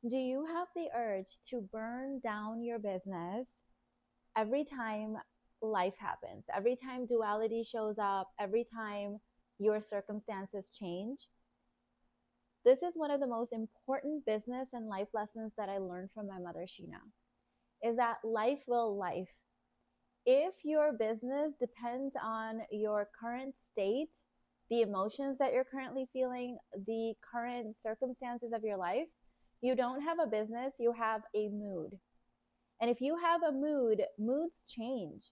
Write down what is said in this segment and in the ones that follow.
Do you have the urge to burn down your business every time life happens, every time duality shows up, every time your circumstances change? This is one of the most important business and life lessons that I learned from my mother, Sheena, is that life will life. If your business depends on your current state, the emotions that you're currently feeling, the current circumstances of your life, you don't have a business, you have a mood. And if you have a mood, moods change.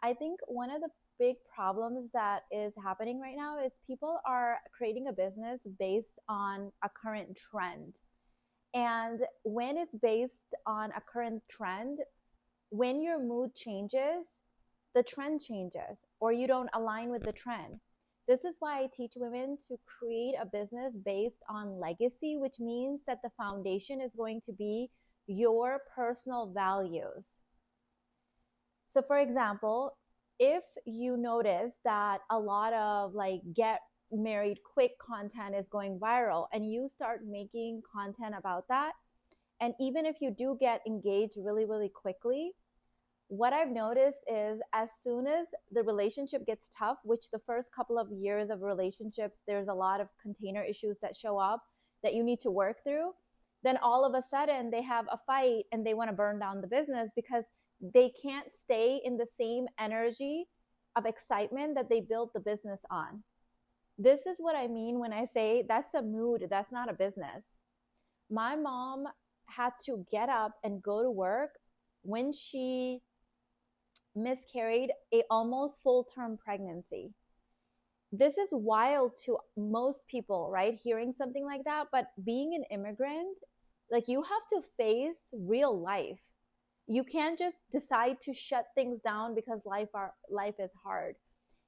I think one of the big problems that is happening right now is people are creating a business based on a current trend. And when it's based on a current trend, when your mood changes, the trend changes, or you don't align with the trend. This is why I teach women to create a business based on legacy, which means that the foundation is going to be your personal values. So, for example, if you notice that a lot of like get married quick content is going viral and you start making content about that, and even if you do get engaged really, really quickly, what I've noticed is as soon as the relationship gets tough, which the first couple of years of relationships, there's a lot of container issues that show up that you need to work through, then all of a sudden they have a fight and they want to burn down the business because they can't stay in the same energy of excitement that they built the business on. This is what I mean when I say that's a mood, that's not a business. My mom had to get up and go to work when she miscarried a almost full term pregnancy. This is wild to most people, right? Hearing something like that, but being an immigrant, like you have to face real life. You can't just decide to shut things down because life is hard.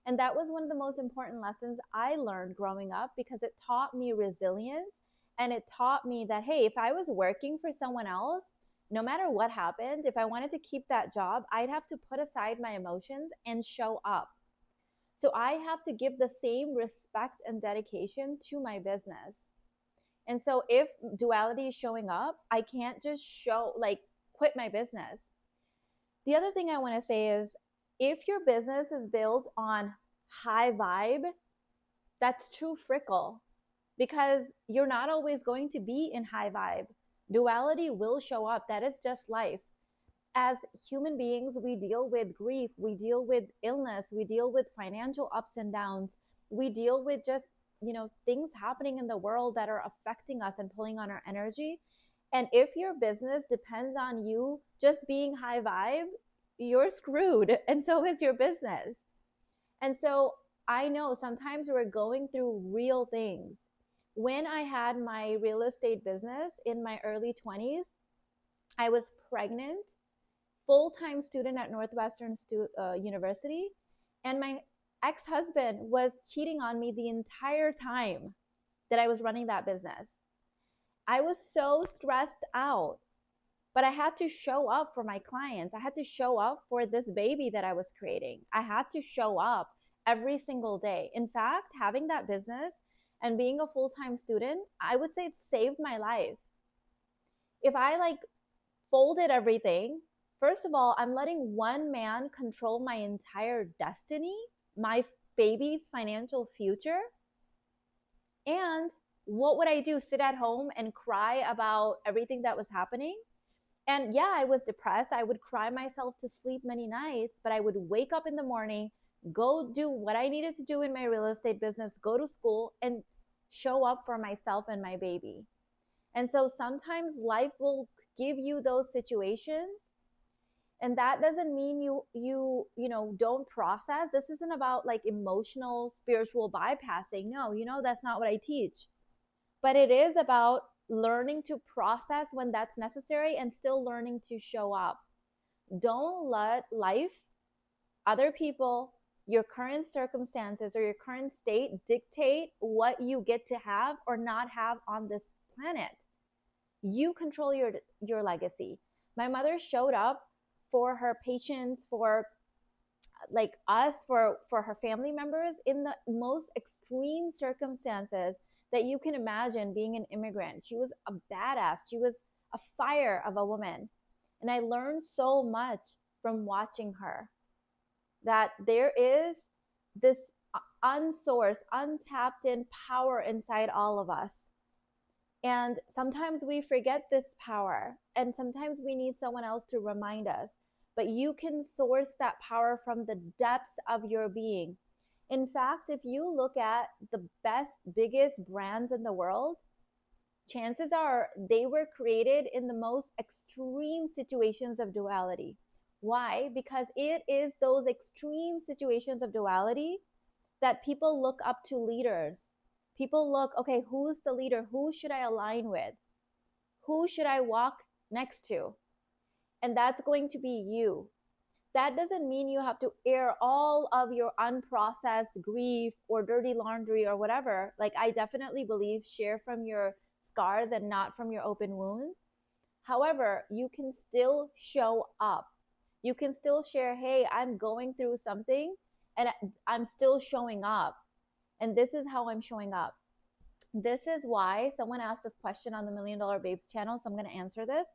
And that was one of the most important lessons I learned growing up because it taught me resilience, and it taught me that, hey, if I was working for someone else, no matter what happened, if I wanted to keep that job, I'd have to put aside my emotions and show up. So I have to give the same respect and dedication to my business. And so if duality is showing up, I can't just quit my business. The other thing I want to say is if your business is built on high vibe, that's true frickle because you're not always going to be in high vibe. Duality will show up. That is just life. As human beings, we deal with grief, we deal with illness, we deal with financial ups and downs, we deal with just, things happening in the world that are affecting us and pulling on our energy. And if your business depends on you just being high vibe, you're screwed. And so is your business. And so I know sometimes we're going through real things. When I had my real estate business in my early 20s, I was pregnant, full-time student at Northwestern University, and my ex-husband was cheating on me the entire time that I was running that business. I was so stressed out, but I had to show up for my clients. I had to show up for this baby that I was creating. I had to show up every single day. In fact, having that business and being a full-time student, I would say it saved my life. If I folded everything, first of all, I'm letting one man control my entire destiny, my baby's financial future. And what would I do? Sit at home and cry about everything that was happening? And yeah, I was depressed. I would cry myself to sleep many nights, but I would wake up in the morning, go do what I needed to do in my real estate business, go to school, and show up for myself and my baby. And so sometimes life will give you those situations, and that doesn't mean you don't process. This isn't about like emotional spiritual bypassing. No, that's not what I teach. But it is about learning to process when that's necessary and still learning to show up. Don't let life, other people, your current circumstances or your current state dictate what you get to have or not have on this planet. You control your legacy. My mother showed up for her patients, for us, for her family members in the most extreme circumstances that you can imagine being an immigrant. She was a badass. She was a fire of a woman. And I learned so much from watching her, that there is this unsourced, untapped in power inside all of us. And sometimes we forget this power, and sometimes we need someone else to remind us. But you can source that power from the depths of your being. In fact, if you look at the best, biggest brands in the world, chances are they were created in the most extreme situations of duality. Why? Because it is those extreme situations of duality that people look up to leaders. People look, okay, who's the leader? Who should I align with? Who should I walk next to? And that's going to be you. That doesn't mean you have to air all of your unprocessed grief or dirty laundry or whatever. Like, I definitely believe share from your scars and not from your open wounds. However, you can still show up. You can still share, hey, I'm going through something and I'm still showing up. And this is how I'm showing up. This is why someone asked this question on the Million Dollar Babes channel. So I'm going to answer this.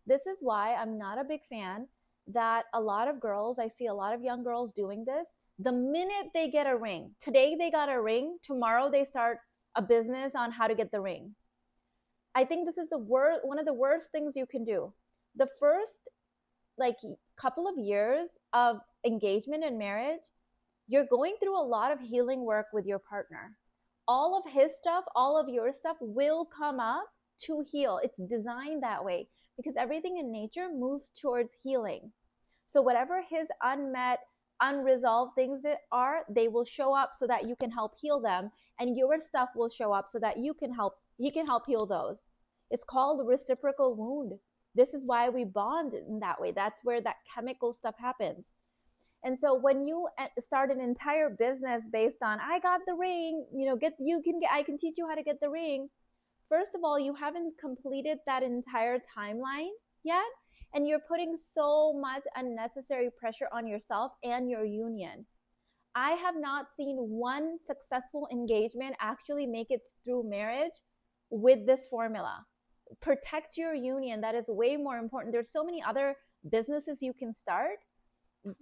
This is why I'm not a big fan that a lot of girls, I see a lot of young girls doing this. The minute they get a ring, today they got a ring, tomorrow they start a business on how to get the ring. I think this is one of the worst things you can do. The first like couple of years of engagement and marriage, you're going through a lot of healing work with your partner. All of his stuff, all of your stuff will come up to heal. It's designed that way because everything in nature moves towards healing. So whatever his unmet, unresolved things are, they will show up so that you can help heal them, and your stuff will show up so that he can help heal those. It's called reciprocal wound. This is why we bond in that way. That's where that chemical stuff happens. And so when you start an entire business based on I got the ring, I can teach you how to get the ring. First of all, you haven't completed that entire timeline yet, and you're putting so much unnecessary pressure on yourself and your union. I have not seen one successful engagement actually make it through marriage with this formula. Protect your union. That is way more important. There's so many other businesses you can start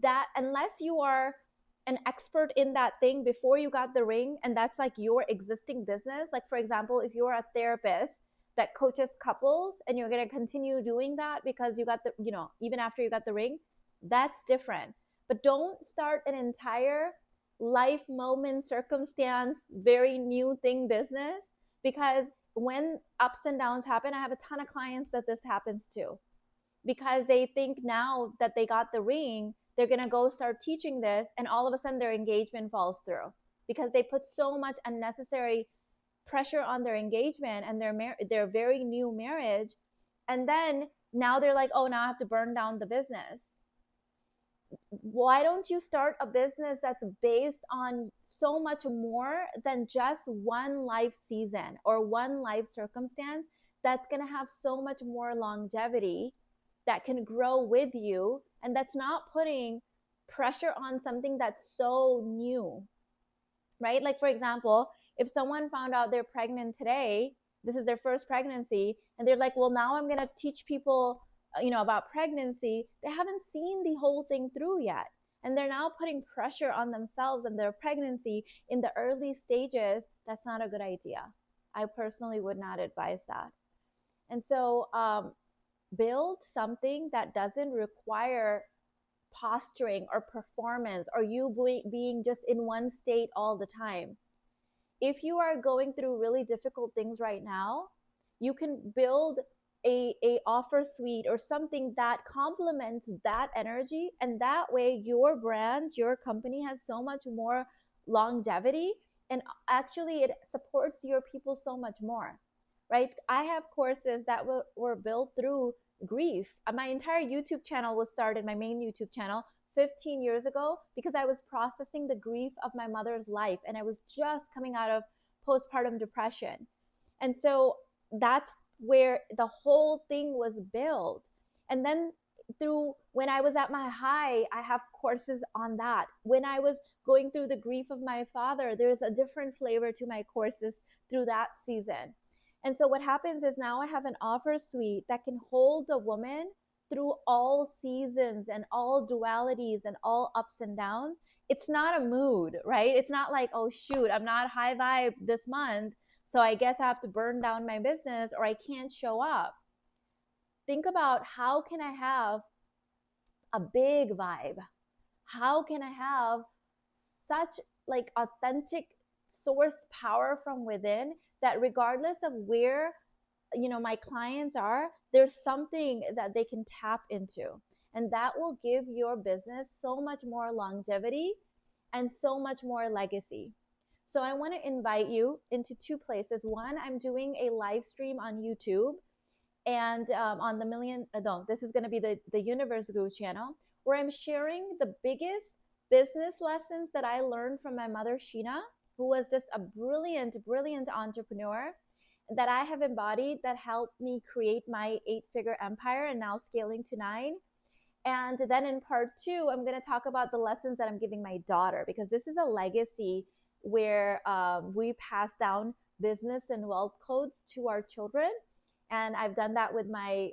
that unless you are an expert in that thing before you got the ring, and that's like your existing business, like for example, if you're a therapist that coaches couples and you're going to continue doing that because you got the, even after you got the ring, that's different. But don't start an entire life moment circumstance very new thing business, because when ups and downs happen, I have a ton of clients that this happens to, because they think now that they got the ring, they're going to go start teaching this, and all of a sudden their engagement falls through because they put so much unnecessary pressure on their engagement and their very new marriage. And then now they're like, oh, now I have to burn down the business. Why don't you start a business that's based on so much more than just one life season or one life circumstance, that's going to have so much more longevity, that can grow with you, and that's not putting pressure on something that's so new, right? Like, for example, if someone found out they're pregnant today, this is their first pregnancy, and they're like, well, now I'm going to teach people, about pregnancy. They haven't seen the whole thing through yet. And they're now putting pressure on themselves and their pregnancy in the early stages. That's not a good idea. I personally would not advise that. And so, build something that doesn't require posturing or performance or you being just in one state all the time. If you are going through really difficult things right now, you can build a offer suite or something that complements that energy, and that way your brand, your company has so much more longevity, and actually it supports your people so much more, right? I have courses that were built through grief. My entire YouTube channel was started, my main YouTube channel, 15 years ago, because I was processing the grief of my mother's life and I was just coming out of postpartum depression. And so that's where the whole thing was built. And then through when I was at my high, I have courses on that. When I was going through the grief of my father, there's a different flavor to my courses through that season. And so what happens is now I have an offer suite that can hold a woman through all seasons and all dualities and all ups and downs. It's not a mood, right? It's not like, oh shoot, I'm not high vibe this month, so I guess I have to burn down my business or I can't show up. Think about, how can I have a big vibe? How can I have such like authentic source power from within that regardless of where my clients are, there's something that they can tap into, and that will give your business so much more longevity and so much more legacy. So I want to invite you into two places. One, I'm doing a live stream on YouTube, and on the million no, this is going to be the Universe Guru channel, where I'm sharing the biggest business lessons that I learned from my mother Sheena, who was just a brilliant entrepreneur that I have embodied, that helped me create my 8-figure empire and now scaling to 9. And then in part two, I'm going to talk about the lessons that I'm giving my daughter, because this is a legacy where we pass down business and wealth codes to our children. And I've done that with my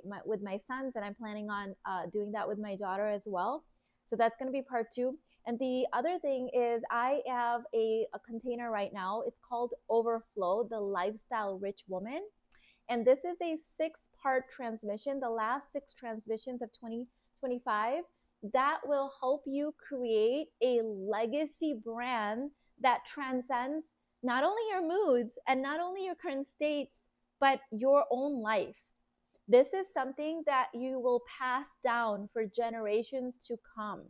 sons, and I'm planning on doing that with my daughter as well. So that's going to be part two. And the other thing is, I have a container right now. It's called Overflow, the Lifestyle Rich Woman. And this is a 6-part transmission, the last 6 transmissions of 2025, that will help you create a legacy brand that transcends not only your moods and not only your current states, but your own life. This is something that you will pass down for generations to come.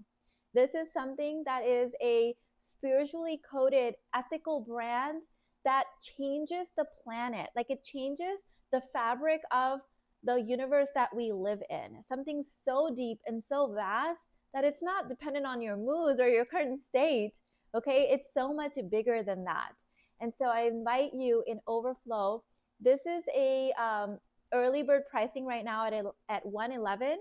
This is something that is a spiritually coded, ethical brand that changes the planet. Like, it changes the fabric of the universe that we live in. Something so deep and so vast that it's not dependent on your moods or your current state. Okay, it's so much bigger than that. And so I invite you in Overflow. This is a early bird pricing right now at 111,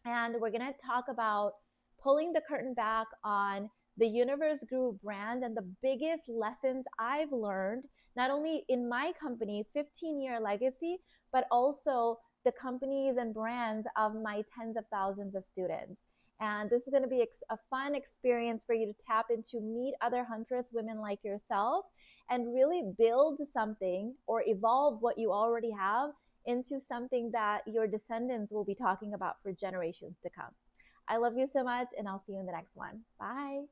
and we're going to talk about pulling the curtain back on the Universe Guru brand and the biggest lessons I've learned, not only in my company 15-year legacy, but also the companies and brands of my tens of thousands of students. And this is going to be a fun experience for you to tap into, meet other huntress women like yourself, and really build something or evolve what you already have into something that your descendants will be talking about for generations to come. I love you so much, and I'll see you in the next one. Bye.